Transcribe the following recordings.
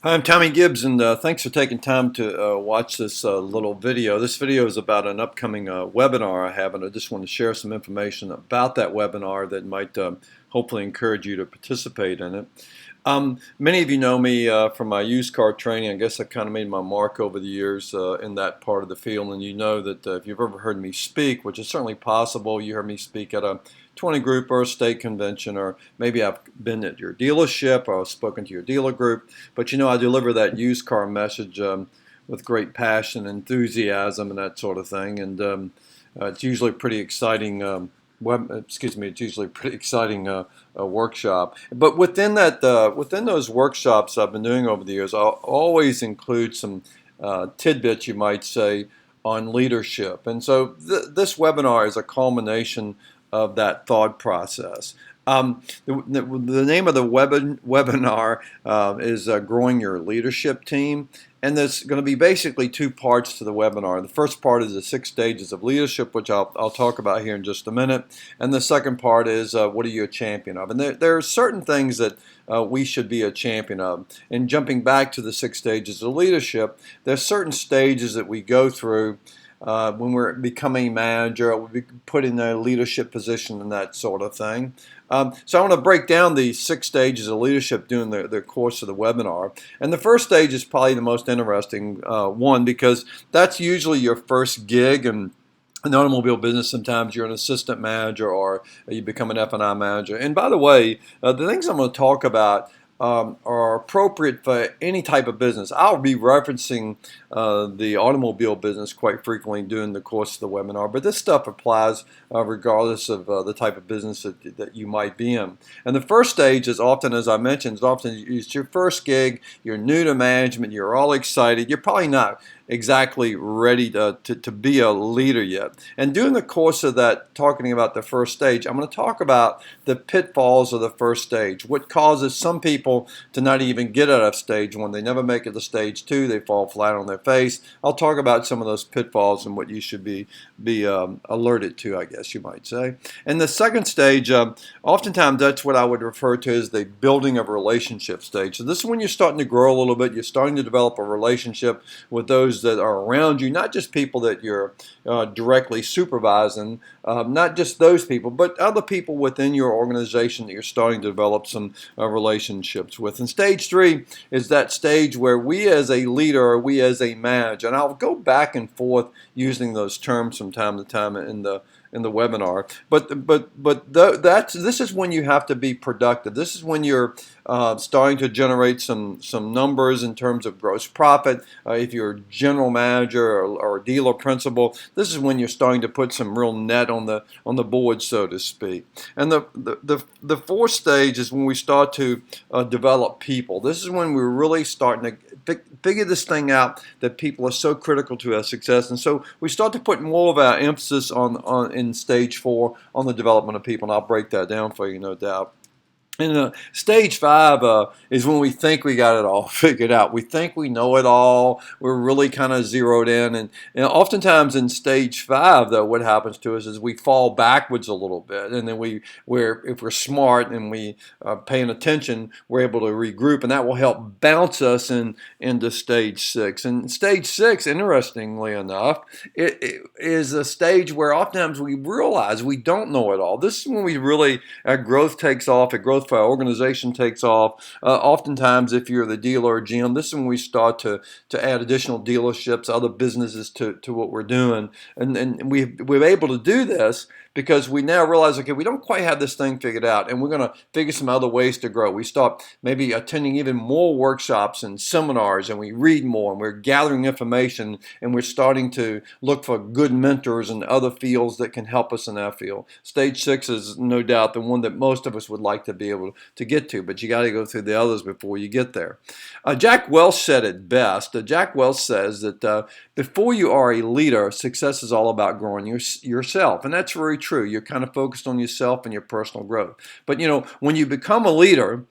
Hi, I'm Tommy Gibbs, and thanks for taking time to watch this little video. This video is about an upcoming webinar I have, and I just want to share some information about that webinar that might hopefully encourage you to participate in it. Many of you know me from my used car training. I guess I kind of made my mark over the years in that part of the field, and you know that if you've ever heard me speak, which is certainly possible, you heard me speak at a 20 group or a state convention, or maybe I've been at your dealership or I've spoken to your dealer group, but you know I deliver that used car message with great passion, enthusiasm, and that sort of thing, and it's usually pretty exciting. It's usually a pretty exciting workshop. But within within those workshops I've been doing over the years, I'll always include some tidbits, you might say, on leadership. And so this webinar is a culmination of that thought process. The name of the webinar is Growing Your Leadership Team. And there's going to be basically two parts to the webinar. The first part is the 6 stages of leadership, which I'll talk about here in just a minute. And the second part is what are you a champion of? And there are certain things that we should be a champion of. And jumping back to the 6 stages of leadership, there's certain stages that we go through when we're becoming a manager, or we put in a leadership position and that sort of thing. So I want to break down the 6 stages of leadership during the course of the webinar. And the first stage is probably the most interesting one, because that's usually your first gig. And in the automobile business, sometimes you're an assistant manager or you become an F&I manager. And by the way, the things I'm going to talk about are appropriate for any type of business. I'll be referencing the automobile business quite frequently during the course of the webinar, but this stuff applies regardless of the type of business that you might be in. And the first stage is often, as I mentioned, it's your first gig, you're new to management, you're all excited, you're probably not exactly ready to be a leader yet. And during the course of that, talking about the first stage, I'm going to talk about the pitfalls of the first stage, what causes some people to not even get out of stage 1. They never make it to stage 2, they fall flat on their face. I'll talk about some of those pitfalls and what you should be alerted to, I guess you might say. And the second stage, oftentimes that's what I would refer to as the building of relationship stage. So this is when you're starting to grow a little bit, you're starting to develop a relationship with those that are around you, not just people that you're directly supervising, not just those people, but other people within your organization that you're starting to develop some relationships with. And stage 3 is that stage where we as a leader, or we as a manager, and I'll go back and forth using those terms from time to time in the webinar, this is when you have to be productive. This is when you're starting to generate some numbers in terms of gross profit. If you're a general manager or a dealer principal, this is when you're starting to put some real net on the board, so to speak. And the fourth stage is when we start to develop people. This is when we're really starting to figure this thing out, that people are so critical to our success, and so we start to put more of our emphasis in stage 4 on the development of people, and I'll break that down for you, no doubt. And stage 5 is when we think we got it all figured out. We think we know it all. We're really kind of zeroed in. And oftentimes in stage 5, though, what happens to us is we fall backwards a little bit. And then if we're smart and we are paying attention, we're able to regroup. And that will help bounce us into stage 6. And stage 6, interestingly enough, it is a stage where oftentimes we realize we don't know it all. This is when our growth takes off. Growth for our organization takes off. Oftentimes, if you're the dealer or GM, this is when we start to add additional dealerships, other businesses to what we're doing. And we're able to do this because we now realize, okay, we don't quite have this thing figured out, and we're going to figure some other ways to grow. We start maybe attending even more workshops and seminars, and we read more, and we're gathering information, and we're starting to look for good mentors in other fields that can help us in our field. Stage 6 is no doubt the one that most of us would like to be able to get to, but you got to go through the others before you get there. Jack Welch said it best. Jack Welch says that before you are a leader, success is all about growing yourself, and that's very true. You're kind of focused on yourself and your personal growth. But you know, when you become a leader,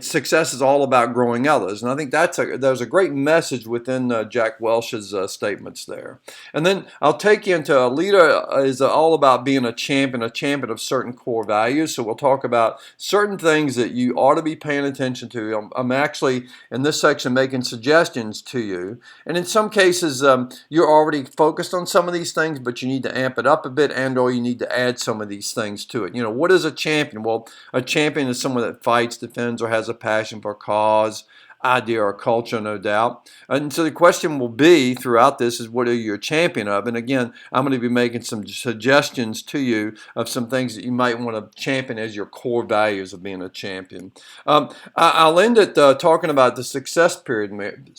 success is all about growing others. And I think there's a great message within Jack Welch's statements there. And then I'll take you into a leader is all about being a champion of certain core values. So we'll talk about certain things that you ought to be paying attention to. I'm actually in this section making suggestions to you. And in some cases, you're already focused on some of these things, but you need to amp it up a bit, and or you need to add some of these things to it. What is a champion? Well, a champion is someone that fights, defends, or has a passion for a cause, idea, or culture, no doubt. And so the question will be throughout this is, what are you a champion of? And again, I'm going to be making some suggestions to you of some things that you might want to champion as your core values of being a champion. I'll end it talking about the success pyramid.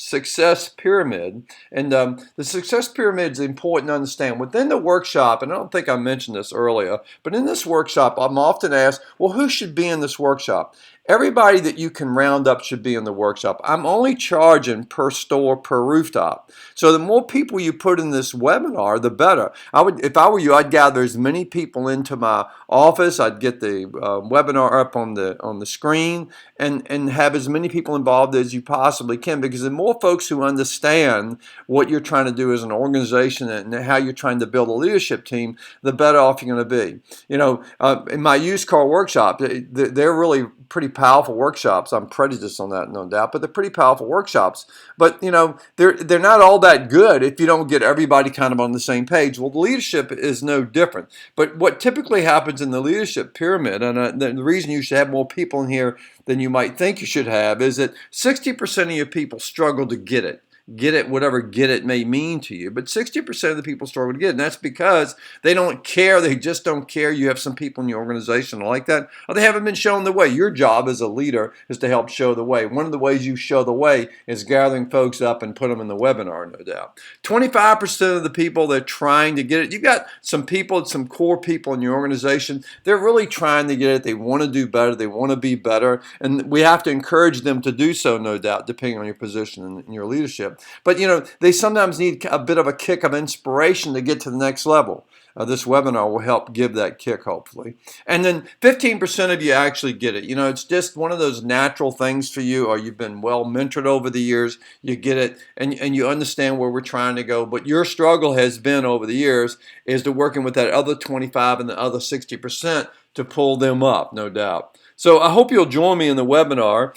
And the success pyramid is important to understand. Within the workshop, and I don't think I mentioned this earlier, but in this workshop, I'm often asked, well, who should be in this workshop? Everybody that you can round up should be in the workshop. I'm only charging per store, per rooftop. So the more people you put in this webinar, the better. If I were you, I'd gather as many people into my office. I'd get the webinar up on the screen and have as many people involved as you possibly can, because the more folks who understand what you're trying to do as an organization and how you're trying to build a leadership team, the better off you're going to be. In my used car workshop, they're really pretty powerful workshops. I'm prejudiced on that, no doubt, but they're pretty powerful workshops. But they're not all that good if you don't get everybody kind of on the same page. Well, the leadership is no different. But what typically happens in the leadership pyramid, and the reason you should have more people in here than you might think you should have, is that 60% of your people struggle to get it. Get it, whatever get it may mean to you. But 60% of the people struggle to get it. And that's because they don't care. They just don't care. You have some people in your organization like that, or they haven't been shown the way. Your job as a leader is to help show the way. One of the ways you show the way is gathering folks up and put them in the webinar, no doubt. 25% of the people that are trying to get it, you've got some people, some core people in your organization, they're really trying to get it. They want to do better. They want to be better. And we have to encourage them to do so, no doubt, depending on your position in your leadership. But they sometimes need a bit of a kick of inspiration to get to the next level. This webinar will help give that kick, hopefully. And then 15% of you actually get it. It's just one of those natural things for you, or you've been well mentored over the years. You get it, and you understand where we're trying to go. But your struggle has been over the years is to working with that other 25 and the other 60% to pull them up, no doubt. So I hope you'll join me in the webinar.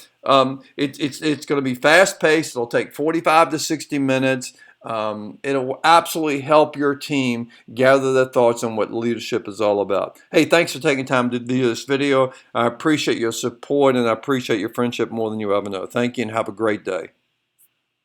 It's going to be fast-paced. It'll take 45 to 60 minutes. It'll absolutely help your team gather their thoughts on what leadership is all about. Hey, thanks for taking time to do this video. I appreciate your support, and I appreciate your friendship more than you ever know. Thank you, and have a great day.